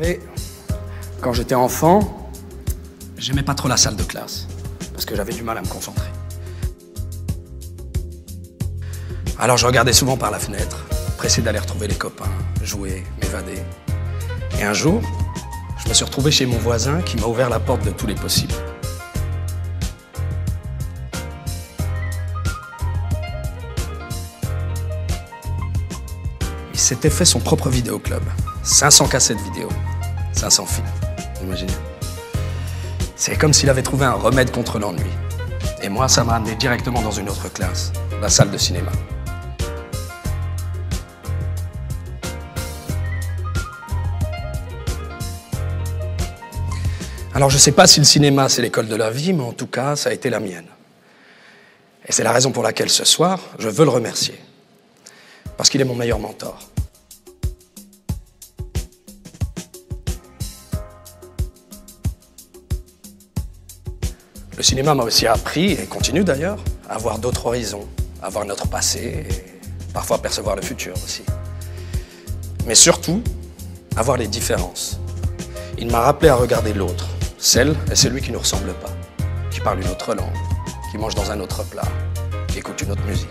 savez, quand j'étais enfant, j'aimais pas trop la salle de classe, parce que j'avais du mal à me concentrer. Alors je regardais souvent par la fenêtre, pressé d'aller retrouver les copains, jouer, m'évader. Et un jour, je me suis retrouvé chez mon voisin qui m'a ouvert la porte de tous les possibles. Il s'était fait son propre vidéoclub. 500 cassettes vidéo, 500 films, imaginez. C'est comme s'il avait trouvé un remède contre l'ennui. Et moi, ça m'a amené directement dans une autre classe, la salle de cinéma. Alors je ne sais pas si le cinéma c'est l'école de la vie, mais en tout cas, ça a été la mienne. Et c'est la raison pour laquelle ce soir, je veux le remercier. Parce qu'il est mon meilleur mentor. Le cinéma m'a aussi appris, et continue d'ailleurs, à voir d'autres horizons, à voir notre passé, et parfois percevoir le futur aussi. Mais surtout, à voir les différences. Il m'a rappelé à regarder l'autre, celle et celui qui ne nous ressemble pas, qui parle une autre langue, qui mange dans un autre plat, qui écoute une autre musique,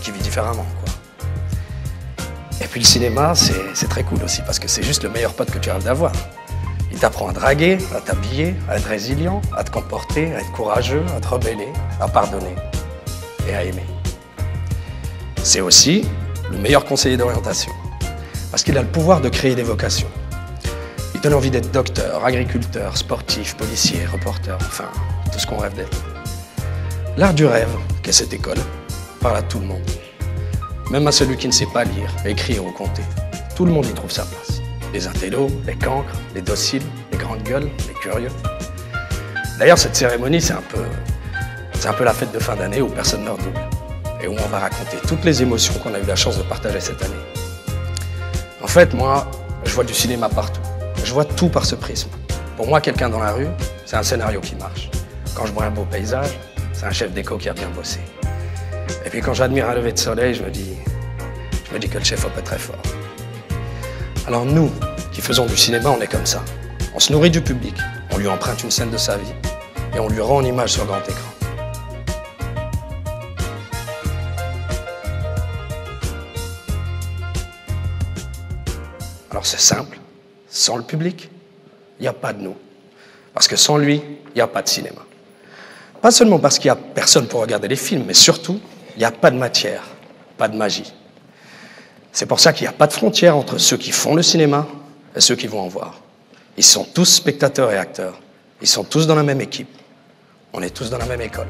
qui vit différemment, quoi. Et puis le cinéma, c'est très cool aussi, parce que c'est juste le meilleur pote que tu rêves d'avoir. Il t'apprend à draguer, à t'habiller, à être résilient, à te comporter, à être courageux, à te rebeller, à pardonner et à aimer. C'est aussi le meilleur conseiller d'orientation, parce qu'il a le pouvoir de créer des vocations. Il donne envie d'être docteur, agriculteur, sportif, policier, reporter, enfin, tout ce qu'on rêve d'être. L'art du rêve, qu'est cette école, parle à tout le monde. Même à celui qui ne sait pas lire, écrire ou compter. Tout le monde y trouve sa place. Les intellos, les cancres, les dociles, les grandes gueules, les curieux. D'ailleurs, cette cérémonie, c'est un peu la fête de fin d'année où personne ne redouble. Et où on va raconter toutes les émotions qu'on a eu la chance de partager cette année. En fait, moi, je vois du cinéma partout. Je vois tout par ce prisme. Pour moi, quelqu'un dans la rue, c'est un scénario qui marche. Quand je vois un beau paysage, c'est un chef déco qui a bien bossé. Et puis quand j'admire un lever de soleil, je me dis que le chef-op est très fort. Alors nous, qui faisons du cinéma, on est comme ça. On se nourrit du public, on lui emprunte une scène de sa vie et on lui rend en image sur grand écran. Alors c'est simple, sans le public, il n'y a pas de nous. Parce que sans lui, il n'y a pas de cinéma. Pas seulement parce qu'il n'y a personne pour regarder les films, mais surtout, il n'y a pas de matière, pas de magie. C'est pour ça qu'il n'y a pas de frontière entre ceux qui font le cinéma et ceux qui vont en voir. Ils sont tous spectateurs et acteurs. Ils sont tous dans la même équipe. On est tous dans la même école.